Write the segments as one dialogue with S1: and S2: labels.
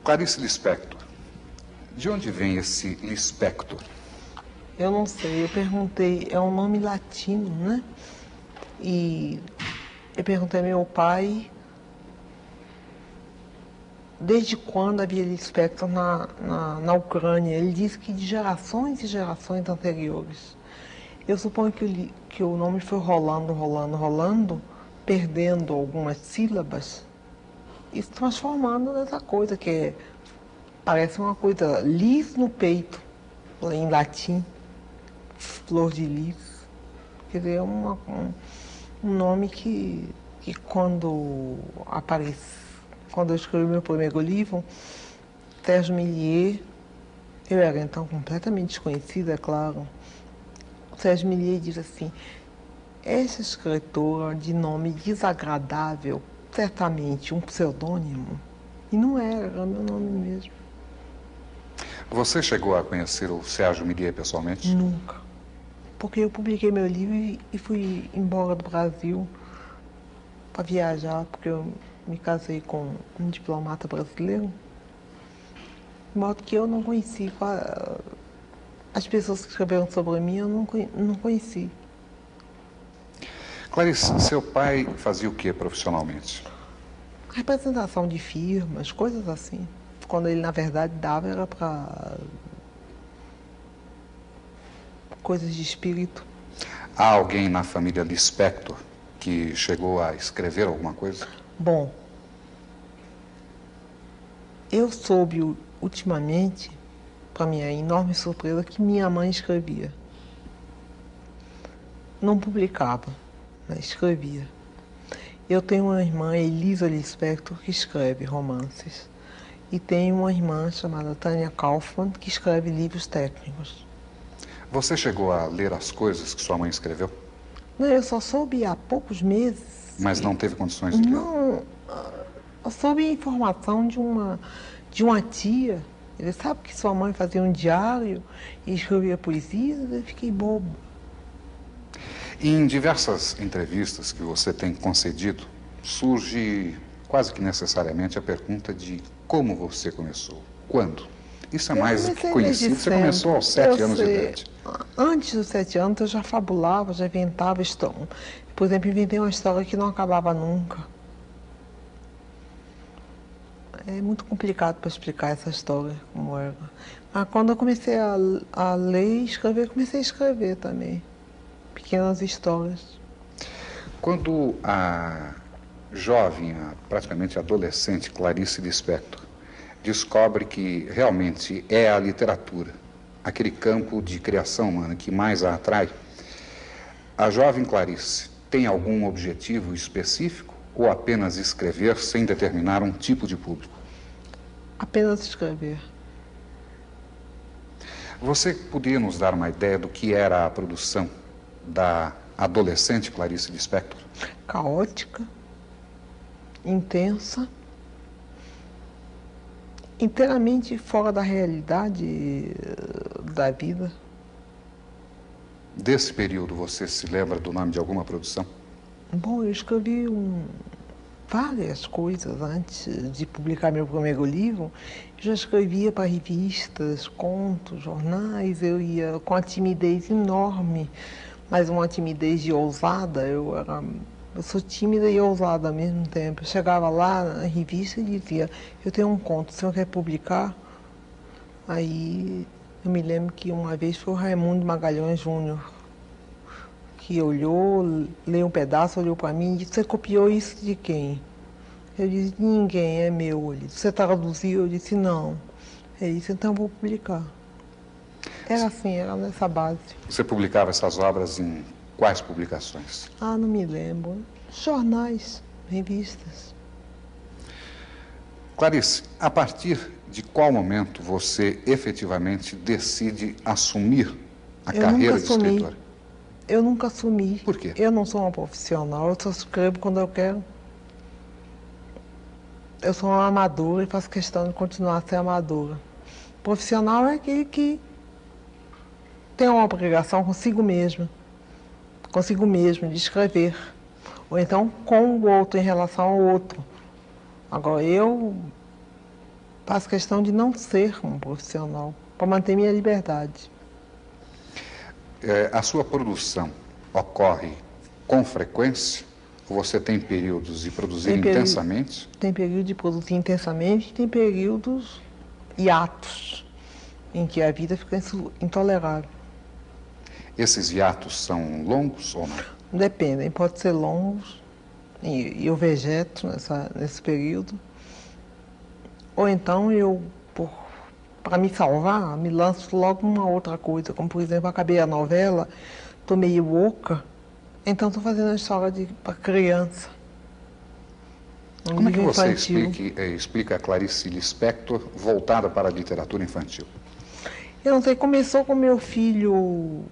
S1: Clarice Lispector. De onde vem esse Lispector?
S2: Eu não sei, eu perguntei, é um nome latino, né? E eu perguntei ao meu pai desde quando havia Lispector na Ucrânia. Ele disse que de gerações e gerações anteriores. Eu suponho que o nome foi rolando, perdendo algumas sílabas e se transformando nessa coisa que parece uma coisa lis no peito, em latim, flor de lis. Quer dizer, é um nome que quando quando eu escrevi meu primeiro livro, Sérgio Millier, eu era então completamente desconhecida, é claro. Sérgio Millier diz assim: essa escritora de nome desagradável, certamente um pseudônimo. E não era meu nome mesmo.
S1: Você chegou a conhecer o Sérgio Millier pessoalmente?
S2: Nunca. Porque eu publiquei meu livro e fui embora do Brasil para viajar, porque eu me casei com um diplomata brasileiro. De modo que eu não conheci as pessoas que escreveram sobre mim, eu não conheci.
S1: Clarice, seu pai fazia o que profissionalmente?
S2: Representação de firmas, coisas assim. Quando ele, na verdade, dava era para coisas de espírito.
S1: Há alguém na família Lispector que chegou a escrever alguma coisa?
S2: Bom, eu soube ultimamente, para minha enorme surpresa, que minha mãe escrevia. Não publicava, mas escrevia. Eu tenho uma irmã, Elisa Lispector, que escreve romances. E tenho uma irmã chamada Tânia Kaufmann, que escreve livros técnicos.
S1: Você chegou a ler as coisas que sua mãe escreveu?
S2: Não, eu só soube há poucos meses.
S1: Mas não teve condições de ler?
S2: Não, eu soube a informação de uma tia. Ele sabe que sua mãe fazia um diário e escrevia poesias, eu fiquei bobo.
S1: Em diversas entrevistas que você tem concedido, surge quase que necessariamente a pergunta de como você começou, quando. Isso é mais do que conhecido, você começou aos 7 anos de idade.
S2: Antes dos 7 anos eu já fabulava, já inventava história. Por exemplo, inventei uma história que não acabava nunca. É muito complicado para explicar essa história, como era. Mas quando eu comecei a ler e escrever, comecei a escrever também. Pequenas histórias.
S1: Quando a jovem, praticamente adolescente Clarice Lispector descobre que realmente é a literatura, aquele campo de criação humana que mais a atrai, a jovem Clarice tem algum objetivo específico ou apenas escrever sem determinar um tipo de público?
S2: Apenas escrever.
S1: Você poderia nos dar uma ideia do que era a produção da adolescente Clarice Lispector?
S2: Caótica, intensa, inteiramente fora da realidade da vida.
S1: Desse período, você se lembra do nome de alguma produção?
S2: Bom, eu escrevi várias coisas antes de publicar meu primeiro livro. Eu já escrevia para revistas, contos, jornais. Eu ia com a timidez enorme, mas uma timidez de ousada. Eu sou tímida e ousada ao mesmo tempo. Eu chegava lá na revista e dizia: eu tenho um conto, o senhor quer publicar? Aí eu me lembro que uma vez foi o Raimundo Magalhães Júnior, que olhou, leu um pedaço, olhou para mim e disse: você copiou isso de quem? Eu disse: de ninguém, é meu. Ele disse: você traduziu? Eu disse: não. Ele disse: então eu vou publicar. Era assim, era nessa base.
S1: Você publicava essas obras em quais publicações?
S2: Ah, não me lembro. Jornais, revistas.
S1: Clarice, a partir de qual momento você efetivamente decide assumir a carreira de escritora?
S2: Eu nunca assumi.
S1: Por quê?
S2: Eu não sou uma profissional, eu só escrevo quando eu quero. Eu sou uma amadora e faço questão de continuar a ser amadora. Profissional é aquele que tem uma obrigação consigo mesmo de escrever. Ou então com o outro, em relação ao outro. Agora, eu faço questão de não ser um profissional, para manter minha liberdade.
S1: A sua produção ocorre com frequência? Ou você tem períodos de produzir intensamente?
S2: Tem período de produzir intensamente, tem períodos hiatos, em que a vida fica intolerável.
S1: Esses hiatos são longos ou não?
S2: Dependem, pode ser longos, e eu vegeto nesse período. Ou então eu, para me salvar, me lanço logo uma outra coisa, como por exemplo, acabei a novela, estou meio oca, então estou fazendo a história para criança.
S1: Como é que você explica a Clarice Lispector voltada para a literatura infantil?
S2: Eu não sei, começou com meu filho,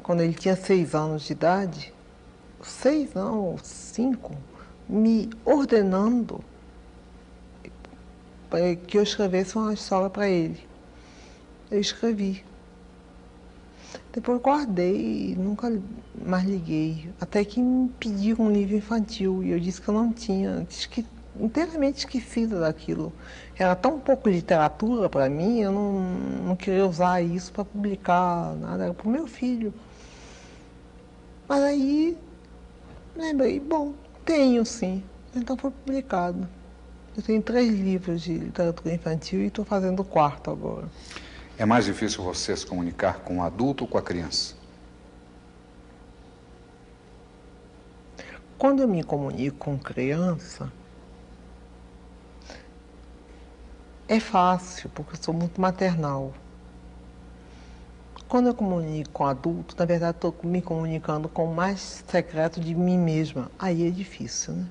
S2: quando ele tinha 6 anos de idade, 6 não, 5, me ordenando para que eu escrevesse uma história para ele. Eu escrevi. Depois guardei e nunca mais liguei. Até que me pediram um livro infantil e eu disse que eu não tinha, inteiramente esquecida daquilo. Era tão pouco literatura para mim, eu não queria usar isso para publicar nada, era para o meu filho. Mas aí lembrei, bom, tenho sim. Então foi publicado. Eu tenho 3 livros de literatura infantil e estou fazendo o 4º agora.
S1: É mais difícil você se comunicar com o adulto ou com a criança?
S2: Quando eu me comunico com criança, é fácil, porque eu sou muito maternal. Quando eu comunico com adulto, na verdade estou me comunicando com o mais secreto de mim mesma. Aí é difícil, né?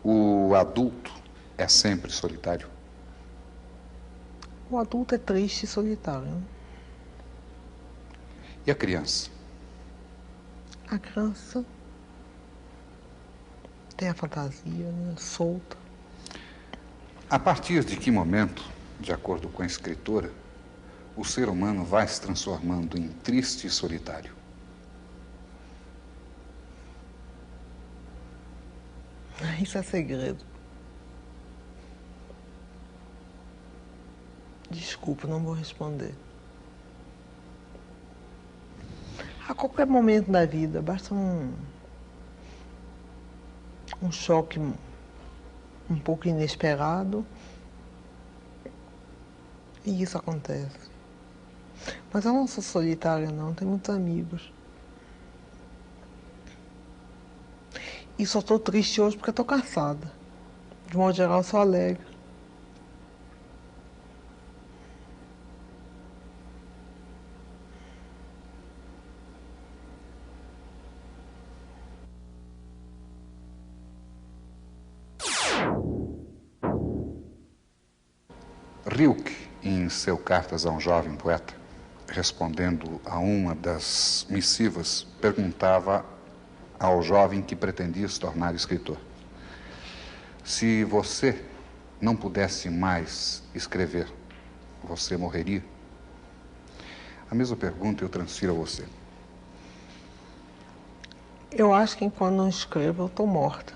S1: O adulto é sempre solitário?
S2: O adulto é triste e solitário, né?
S1: E a criança?
S2: A criança tem a fantasia, né, solta.
S1: A partir de que momento, de acordo com a escritora, o ser humano vai se transformando em triste e solitário?
S2: Isso é segredo. Desculpa, não vou responder. A qualquer momento da vida, basta um choque um pouco inesperado e isso acontece. Mas eu não sou solitária, não, tenho muitos amigos. E só estou triste hoje porque estou cansada. De modo geral, eu sou alegre.
S1: Rilke, em seu Cartas a um Jovem Poeta, respondendo a uma das missivas, perguntava ao jovem que pretendia se tornar escritor: se você não pudesse mais escrever, você morreria? A mesma pergunta eu transfiro a você.
S2: Eu acho que enquanto não escrevo, eu estou morta.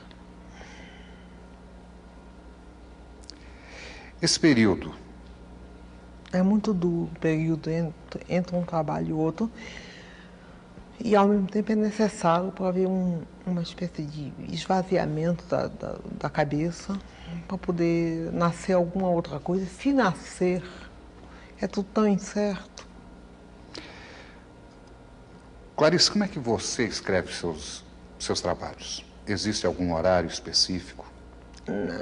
S1: Esse período
S2: é muito duro, o período entre um trabalho e outro. E ao mesmo tempo é necessário para haver uma espécie de esvaziamento da cabeça, para poder nascer alguma outra coisa. Se nascer, é tudo tão incerto.
S1: Clarice, como é que você escreve seus trabalhos? Existe algum horário específico?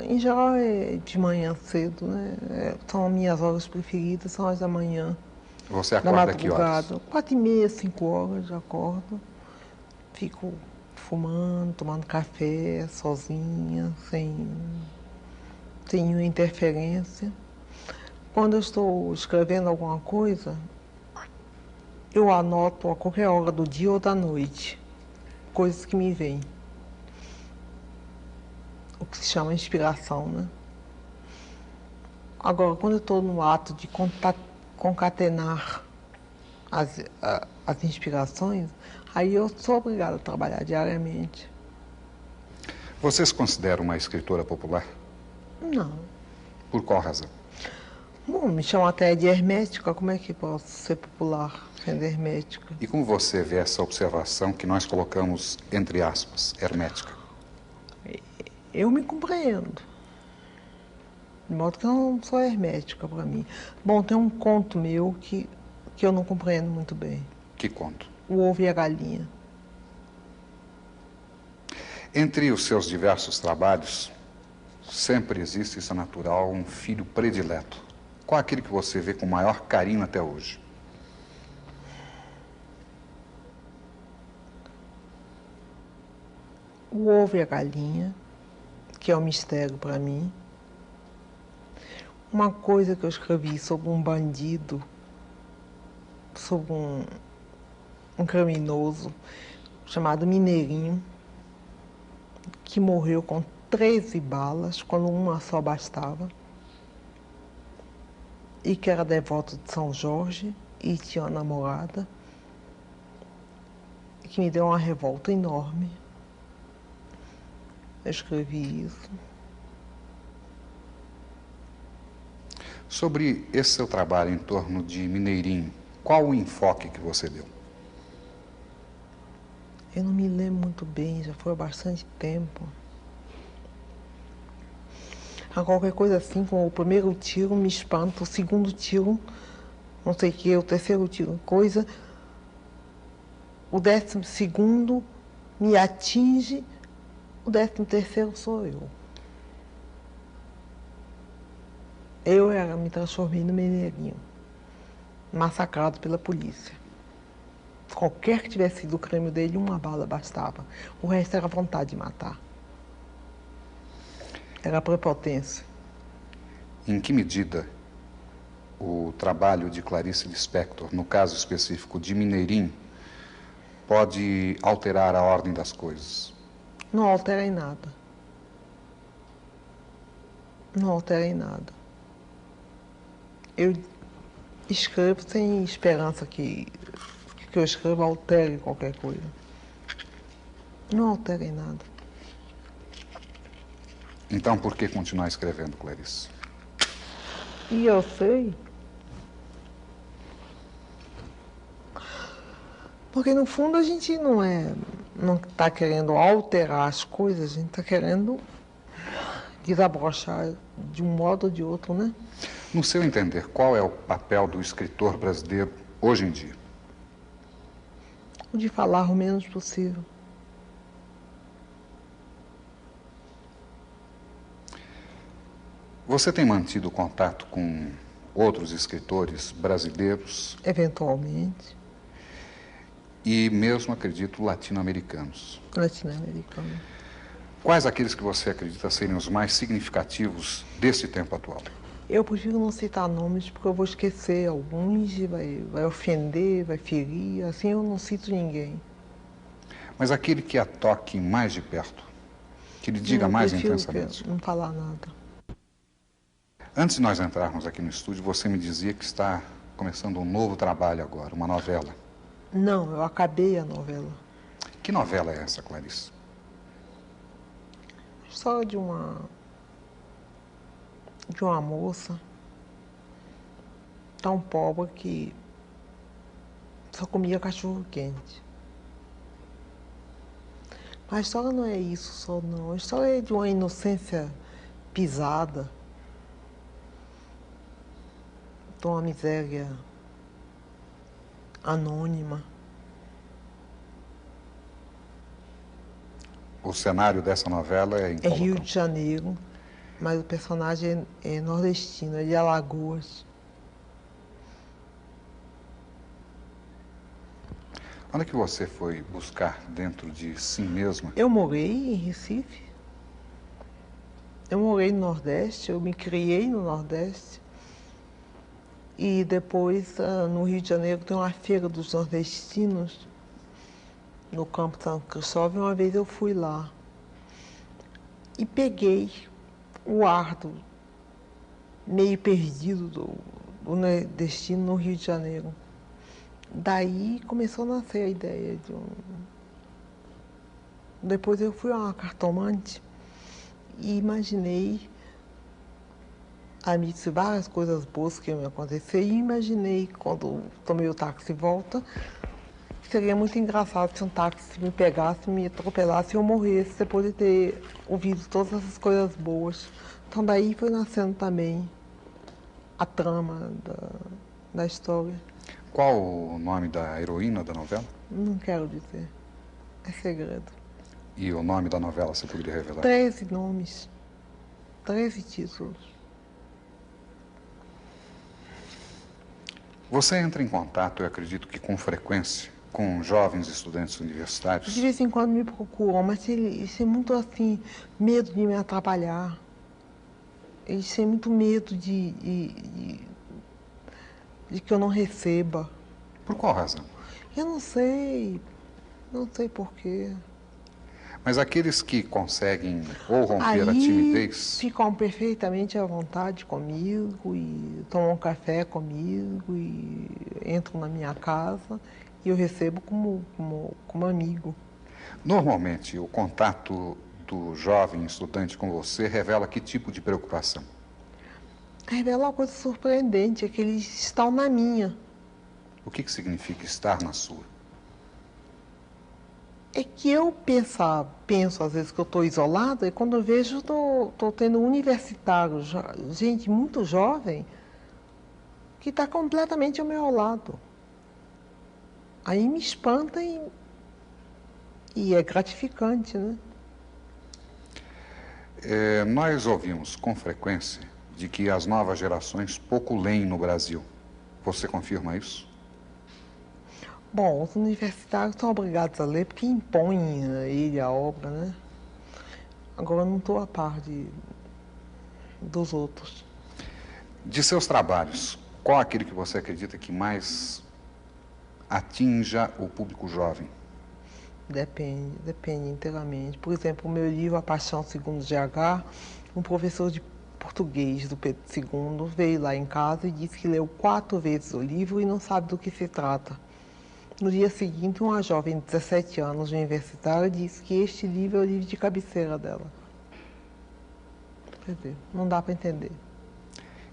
S2: Em geral é de manhã cedo, né? São as minhas horas preferidas, são as da manhã.
S1: Você acorda a que horas?
S2: 4h30, 5h já acordo. Fico fumando, tomando café, sozinha, sem nenhuma interferência. Quando eu estou escrevendo alguma coisa, eu anoto a qualquer hora do dia ou da noite, coisas que me vêm. O que se chama inspiração, né? Agora, quando eu estou no ato de concatenar as inspirações, aí eu sou obrigada a trabalhar diariamente.
S1: Você se considera uma escritora popular?
S2: Não.
S1: Por qual razão?
S2: Bom, me chamam até de hermética, como é que posso ser popular sendo hermética?
S1: E como você vê essa observação que nós colocamos entre aspas, hermética?
S2: Eu me compreendo. De modo que eu não sou hermética para mim. Bom, tem um conto meu que eu não compreendo muito bem.
S1: Que conto?
S2: O ovo e a galinha.
S1: Entre os seus diversos trabalhos, sempre existe, isso é natural, um filho predileto. Qual é aquele que você vê com maior carinho até hoje?
S2: O ovo e a galinha, que é um mistério para mim. Uma coisa que eu escrevi sobre um bandido, sobre um criminoso chamado Mineirinho, que morreu com 13 balas, quando uma só bastava, e que era devoto de São Jorge e tinha uma namorada, e que me deu uma revolta enorme. Eu escrevi isso.
S1: Sobre esse seu trabalho em torno de Mineirinho, qual o enfoque que você deu?
S2: Eu não me lembro muito bem, já foi há bastante tempo. Qualquer coisa assim, com o primeiro tiro me espanta, o segundo tiro, não sei o que, o terceiro tiro, coisa. O 12º me atinge, o 13º sou eu. Eu me transformei no Mineirinho, massacrado pela polícia. Qualquer que tivesse sido o crime dele, uma bala bastava. O resto era vontade de matar. Era prepotência.
S1: Em que medida o trabalho de Clarice Lispector, no caso específico de Mineirinho, pode alterar a ordem das coisas?
S2: Não altera em nada. Não altera em nada. Eu escrevo sem esperança que eu escreva altere qualquer coisa. Não altera em nada.
S1: Então, por que continuar escrevendo, Clarice?
S2: E eu sei. Porque, no fundo, a gente não está querendo alterar as coisas, a gente está querendo desabrochar de um modo ou de outro, né?
S1: No seu entender, qual é o papel do escritor brasileiro hoje em dia?
S2: O de falar o menos possível.
S1: Você tem mantido contato com outros escritores brasileiros?
S2: Eventualmente.
S1: E mesmo, acredito, latino-americanos.
S2: Latino-americano.
S1: Quais aqueles que você acredita serem os mais significativos desse tempo atual?
S2: Eu prefiro não citar nomes porque eu vou esquecer alguns e vai ofender, vai ferir. Assim eu não cito ninguém.
S1: Mas aquele que a toque mais de perto, que lhe diga mais intensamente.
S2: Não falar nada.
S1: Antes de nós entrarmos aqui no estúdio, você me dizia que está começando um novo trabalho agora, uma novela.
S2: Não, eu acabei a novela.
S1: Que novela é essa, Clarice?
S2: História de uma moça tão pobre que só comia cachorro quente. Mas a história não é isso só, não. A história é de uma inocência pisada, de uma miséria anônima.
S1: O cenário dessa novela é em
S2: É Rio de Janeiro, mas o personagem é nordestino, é de Alagoas.
S1: Onde é que você foi buscar dentro de si mesma?
S2: Eu morei em Recife. Eu morei no Nordeste, eu me criei no Nordeste. E depois, no Rio de Janeiro, tem uma feira dos nordestinos, no Campo São Cristóvão, e uma vez eu fui lá. E peguei o ar meio perdido do nordestino no Rio de Janeiro. Daí começou a nascer a ideia de um... Depois eu fui a uma cartomante e imaginei, amigos, várias coisas boas que iam me acontecer, e imaginei, quando tomei o táxi de volta, que seria muito engraçado se um táxi me pegasse, me atropelasse e eu morresse depois de ter ouvido todas essas coisas boas. Então daí foi nascendo também a trama da história.
S1: Qual o nome da heroína da novela?
S2: Não quero dizer, é segredo.
S1: E o nome da novela, você poderia revelar?
S2: 13 nomes, 13 títulos.
S1: Você entra em contato, eu acredito que com frequência, com jovens estudantes universitários?
S2: De vez em quando me procuram, mas eles têm muito assim, medo de me atrapalhar. Eles têm muito medo de que eu não receba.
S1: Por qual razão?
S2: Eu não sei por quê.
S1: Mas aqueles que conseguem ou romper a
S2: Aí
S1: timidez,
S2: ficam perfeitamente à vontade comigo e tomam um café comigo e entram na minha casa e eu recebo como amigo.
S1: normalmente o contato do jovem estudante com você revela que tipo de preocupação?
S2: Revela uma coisa surpreendente, é que eles estão na minha.
S1: O que significa estar na sua?
S2: É que eu penso às vezes que eu estou isolada e quando eu vejo estou tendo um universitário, gente muito jovem, que está completamente ao meu lado. Aí me espanta e é gratificante, né?
S1: Nós ouvimos com frequência de que as novas gerações pouco leem no Brasil. Você confirma isso?
S2: Bom, os universitários são obrigados a ler porque impõem a ele a obra, né? Agora eu não estou a par dos outros.
S1: De seus trabalhos, qual aquele que você acredita que mais atinja o público jovem?
S2: Depende inteiramente. Por exemplo, o meu livro A Paixão Segundo GH, um professor de português do Pedro II veio lá em casa e disse que leu 4 vezes o livro e não sabe do que se trata. No dia seguinte, uma jovem de 17 anos, universitária, disse que este livro é o livro de cabeceira dela. Quer dizer, não dá para entender.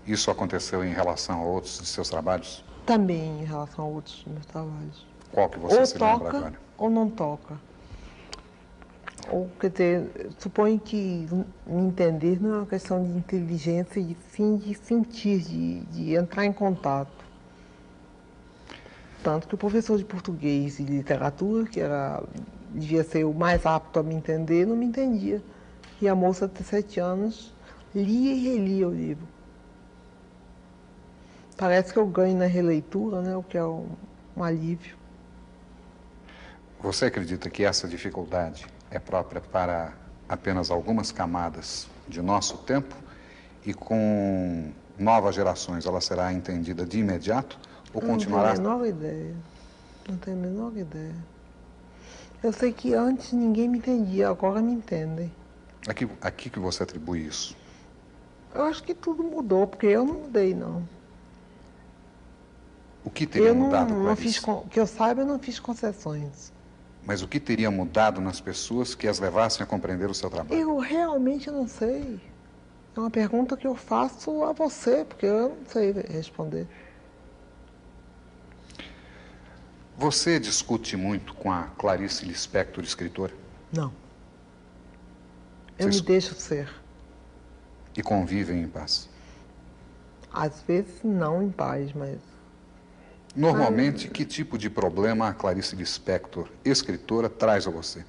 S1: Isso aconteceu em relação a outros de seus trabalhos?
S2: Também em relação a outros meus trabalhos.
S1: Qual que você
S2: Ou
S1: se lembra
S2: toca
S1: agora?
S2: ou não toca. Ou, quer dizer, suponho que me entender não é uma questão de inteligência, e sim de sentir, de entrar em contato. Tanto que o professor de português e literatura, devia ser o mais apto a me entender, não me entendia. E a moça de 17 anos lia e relia o livro. Parece que eu ganho na releitura, né, o que é um alívio.
S1: Você acredita que essa dificuldade é própria para apenas algumas camadas de nosso tempo e com novas gerações ela será entendida de imediato ou continuará?
S2: Não tenho a menor ideia. Não tenho a menor ideia. Eu sei que antes ninguém me entendia, agora me entendem.
S1: Aqui que você atribui isso?
S2: Eu acho que tudo mudou, porque eu não mudei, não.
S1: O que teria mudado,
S2: não fiz,
S1: Clarice?
S2: que eu saiba, eu não fiz concessões.
S1: Mas o que teria mudado nas pessoas que as levassem a compreender o seu trabalho?
S2: Eu realmente não sei. É uma pergunta que eu faço a você, porque eu não sei responder.
S1: Você discute muito com a Clarice Lispector, escritora?
S2: Não. Eu me deixo ser.
S1: E convivem em paz?
S2: Às vezes não em paz, mas...
S1: Normalmente, que tipo de problema a Clarice Lispector, escritora, traz a você?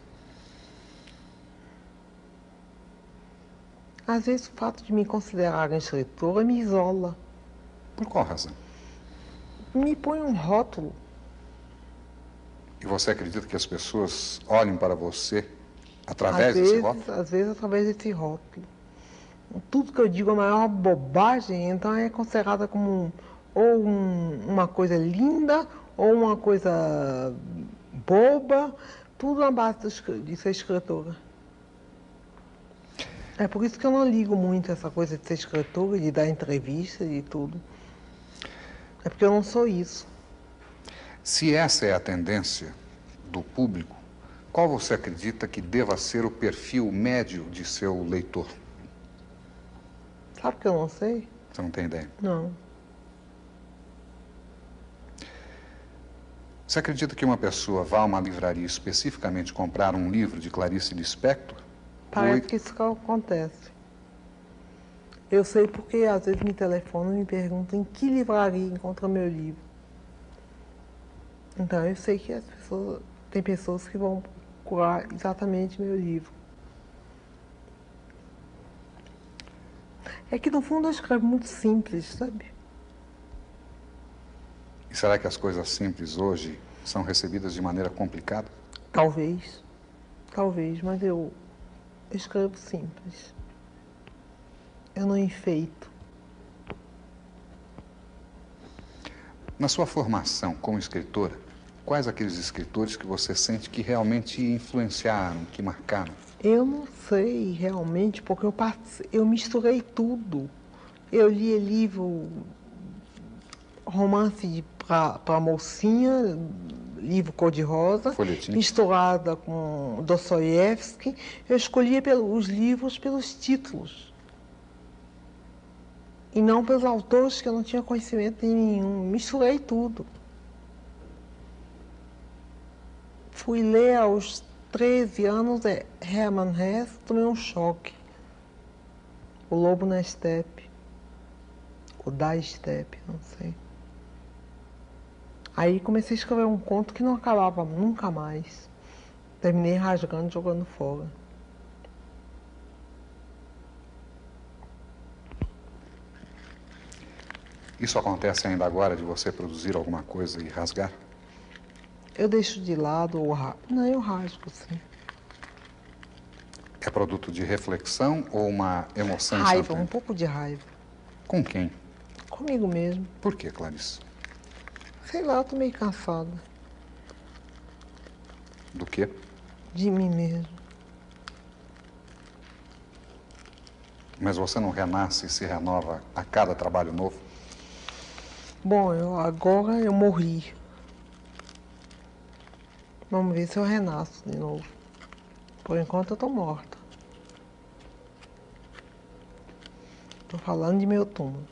S2: Às vezes o fato de me considerarem escritora me isola.
S1: Por qual razão?
S2: Me põe um rótulo.
S1: E você acredita que as pessoas olhem para você através desse rótulo?
S2: Às vezes através desse rótulo. Tudo que eu digo é a maior bobagem, então é considerada como uma coisa linda ou uma coisa boba, tudo na base de ser escritora. É por isso que eu não ligo muito essa coisa de ser escritora, de dar entrevista e tudo. É porque eu não sou isso.
S1: Se essa é a tendência do público, qual você acredita que deva ser o perfil médio de seu leitor?
S2: Sabe que eu não sei?
S1: Você não tem ideia?
S2: Não.
S1: Você acredita que uma pessoa vá a uma livraria especificamente comprar um livro de Clarice Lispector?
S2: Parece que isso que acontece. Eu sei porque às vezes me telefonam e me perguntam em que livraria encontra meu livro. Então eu sei que tem pessoas que vão procurar exatamente meu livro. É que no fundo eu escrevo muito simples, sabe?
S1: E será que as coisas simples hoje são recebidas de maneira complicada?
S2: Talvez, mas eu escrevo simples. Eu não enfeito.
S1: Na sua formação como escritora, quais aqueles escritores que você sente que realmente influenciaram, que marcaram?
S2: Eu não sei realmente, porque eu misturei tudo. Eu lia livro, romance para mocinha, livro cor-de-rosa,
S1: Folhetim.
S2: misturada com Dostoiévski. Eu escolhia os livros pelos títulos. E não pelos autores que eu não tinha conhecimento nenhum. Misturei tudo. Fui ler aos 13 anos Hermann Hesse, tomei um choque. O Lobo na Estepe. Ou da Estepe, não sei. Aí comecei a escrever um conto que não acabava nunca mais. Terminei rasgando e jogando fora.
S1: Isso acontece ainda agora de você produzir alguma coisa e rasgar?
S2: Eu deixo de lado ou rasgo. Não, eu rasgo, sim.
S1: É produto de reflexão ou uma emoção
S2: Raiva,
S1: instantânea?
S2: um pouco de raiva.
S1: Com quem?
S2: Comigo mesmo.
S1: Por que, Clarice?
S2: Sei lá, eu tô meio cansada
S1: Do quê?
S2: de mim mesmo.
S1: Mas você não renasce e se renova a cada trabalho novo?
S2: Bom, agora eu morri. Vamos ver se eu renasço de novo. Por enquanto eu tô morta. Tô falando de meu túmulo.